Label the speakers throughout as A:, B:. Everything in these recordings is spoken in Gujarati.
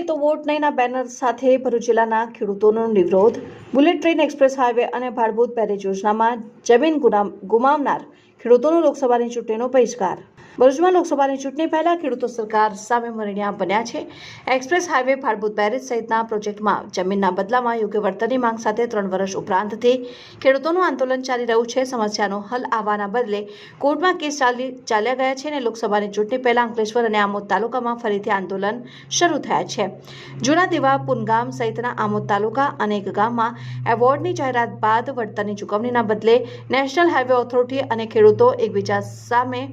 A: નહીં તો વોટ નહીંના બેનર સાથે ભરૂચ જિલ્લાના ખેડૂતોનો વિરોધ. બુલેટ ટ્રેન એક્સપ્રેસ હાઈવે અને ભાડભૂત બેરેજ યોજનામાં જમીન ગુમાવનાર ખેડૂતોનો લોકસભાની ચૂંટણીનો બહિષ્કાર. ભરૂચમાં લોકસભાની ચૂંટણી પહેલા ખેડૂતો સરકાર સામે મરણિયા બન્યા છે. એક્સપ્રેસ હાઈવે, ભાડભૂત બેરેજ સહિતના પ્રોજેક્ટમાં જમીનના બદલામાં યોગ્ય વળતરની માંગ સાથે 3 વર્ષ ઉપરાંતથી ખેડૂતોનું આંદોલન ચાલી રહ્યું છે. સમસ્યાનો હલ આવવાના બદલે કોર્ટમાં કેસ ચાલ્યા ગયા છે અને લોકસભાની ચૂંટણી પહેલા અંકલેશ્વર અને આમોદ તાલુકામાં ફરીથી આંદોલન શરૂ થયા છે. જૂના દેવા, પુનગામ સહિતના આમોદ તાલુકા અનેક ગામમાં એવોર્ડની જાહેરાત બાદ વળતરની ચૂકવણીના બદલે નેશનલ હાઈવે ઓથોરિટી અને ખેડૂતો એકબીજા સામે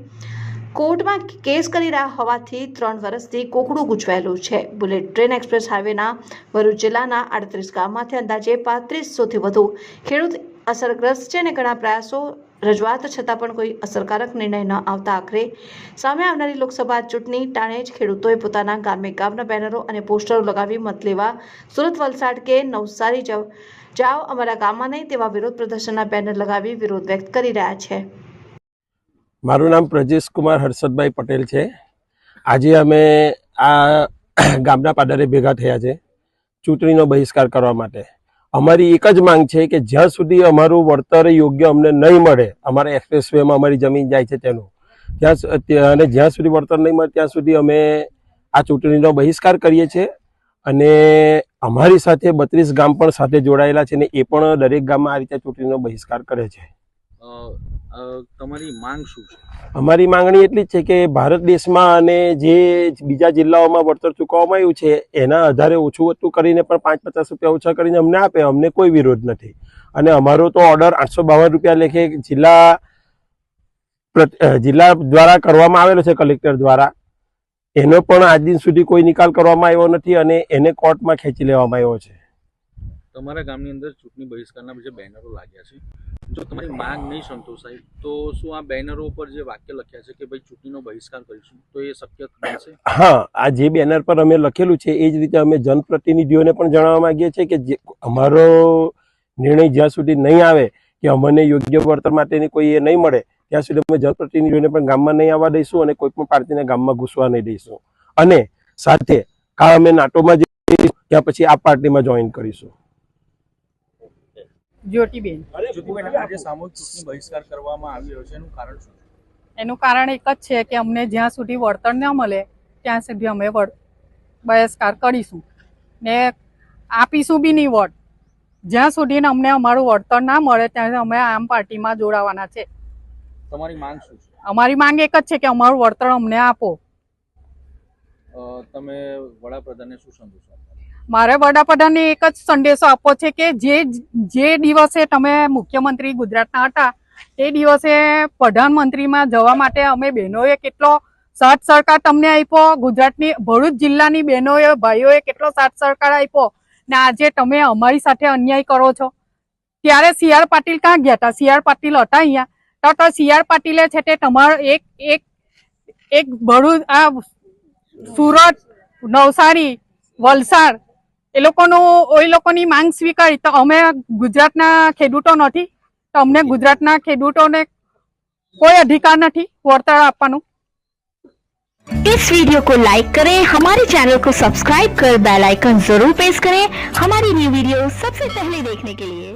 A: કોર્ટમાં કેસ કરી રહ્યા હોવાથી 3 વર્ષથી કોકડું ગૂંચવાયેલું છે. બુલેટ ટ્રેન એક્સપ્રેસ હાઈવેના ભરૂચ જિલ્લાના 38 ગામમાંથી અંદાજે 3500થી વધુ ખેડૂત અસરગ્રસ્ત છે અને ઘણા પ્રયાસો રજૂઆત છતાં પણ કોઈ અસરકારક નિર્ણય ન આવતા આખરે સામે આવનારી લોકસભા ચૂંટણી ટાણે જ ખેડૂતોએ પોતાના ગામના બેનરો અને પોસ્ટરો લગાવી મત લેવા સુરત, વલસાડ કે નવસારી જાઓ અમારા ગામમાં નહીં તેવા વિરોધ પ્રદર્શનના બેનર લગાવી વિરોધ વ્યક્ત કરી રહ્યા છે.
B: મારું નામ પ્રજેશ કુમાર હર્ષદભાઈ પટેલ છે. આજે અમે આ ગામના પાદરે ભેગા થયા છે ચૂંટણીનો બહિષ્કાર કરવા માટે. અમારી એક જ માંગ છે કે જ્યાં સુધી અમારું વળતર યોગ્ય અમને નહીં મળે, અમારા એક્સપ્રેસવેમાં અમારી જમીન જાય છે તેનું, અને જ્યાં સુધી વળતર નહીં મળે ત્યાં સુધી અમે આ ચૂંટણીનો બહિષ્કાર કરીએ છીએ. અને અમારી સાથે 32 ગામ પણ સાથે જોડાયેલા છે ને એ પણ દરેક ગામમાં આ રીતે ચૂંટણીનો બહિષ્કાર કરે છે.
C: તમારી માંગ શું છે?
B: અમારી માંગણી એટલી જ છે કે ભારત દેશમાં અને જે બીજા જિલ્લાઓમાં વળતર ચૂકવવામાં આવ્યું છે એના આધારે ઓછું વધતું કરીને પણ 5-50 રૂપિયા ઓછા કરીને અમને આપે, અમને કોઈ વિરોધ નથી. અને અમારો તો ઓર્ડર 852 રૂપિયા લેખે જિલ્લા દ્વારા કરવામાં આવેલો છે કલેક્ટર દ્વારા. એનો પણ આજ દિન સુધી કોઈ નિકાલ કરવામાં આવ્યો નથી અને એને કોર્ટમાં ખેંચી લેવામાં આવ્યો છે.
C: તમારા ગામની અંદર ચૂંટણી બહિષ્કારના જે બેનરો લાગ્યા છે, જો તમારી માંગ નહીં સંતોષાય તો શું આ બેનરો ઉપર જે વાક્ય લખ્યા છે કે ભાઈ ચૂંટણીનો બહિષ્કાર કરીશું, તો એ શક્ય બનશે?
B: હા, આ જે બેનર પર અમે લખેલું છે એ જ રીતે અમે જનપ્રતિનિધિઓને પણ જણાવવા માંગીએ છીએ કે અમારો નિર્ણય જ્યાં સુધી નહીં આવે કે અમને યોગ્ય વળતર માટેની કોઈ એ નહીં મળે ત્યાં સુધી અમે જનપ્રતિનિધિઓને પણ ગામમાં નહીં આવવા દઈશું અને કોઈ પણ પાર્ટીને ગામમાં ઘૂસવા નહીં દઈશું. અને સાથે કાલ અમે નાટોમાં જઈશું ત્યાં પછી આ પાર્ટીમાં જોઈન કરીશું.
D: જ્યોતિબેન,
C: આજે સામૂહિક ચૂંટણી બહિષ્કાર કરવામાં આવ્યો છે, એનું કારણ શું?
D: એનું કારણ એક જ છે કે અમને જ્યાં સુધી વળતર ન મળે ત્યાં સુધી અમે બહિષ્કાર કરીશું ને આપીશું બી નહીં વોટ. જ્યાં સુધી અમને અમારું વળતર ના મળે ત્યાં અમે આમ પાર્ટીમાં જોડાવાના છે.
C: તમારી માંગ શું છે?
D: અમારી માંગ એક જ છે કે અમારું વળતર અમને આપો.
C: તમે વડાપ્રધાનને શું સંદેશો આપો?
D: મારે વડાપ્રધાનને એક જ સંદેશો આપવો છે કે જે દિવસે તમે મુખ્યમંત્રી ગુજરાતના હતા તે દિવસે પ્રધાનમંત્રીમાં જવા માટે અમે બહેનોએ કેટલો સાથ સહકાર તમને આપ્યો, ગુજરાતની ભરૂચ જિલ્લાની બહેનોએ ભાઈઓએ કેટલો સાથ સહકાર આપ્યો, ને આજે તમે અમારી સાથે અન્યાય કરો છો. ત્યારે CR પાટીલ ક્યાં ગયા હતા? CR પાટીલ હતા અહીંયા તો CR પાટીલે છે તે તમારો એક ભરૂચ, આ સુરત, નવસારી, વલસાડ એ લોકોની માંગ સ્વીકારી. તો અમે ગુજરાતના ખેડૂતો નથી? તો અમને ગુજરાતના ખેડૂતોને કોઈ અધિકાર નથી વળતર આપવાનું?
E: इस वीडियो को लाइक करें, हमारे चैनल को सब्सक्राइब कर बेल आइकन जरूर प्रेस करें हमारी न्यू वीडियो सबसे पहले देखने के लिए।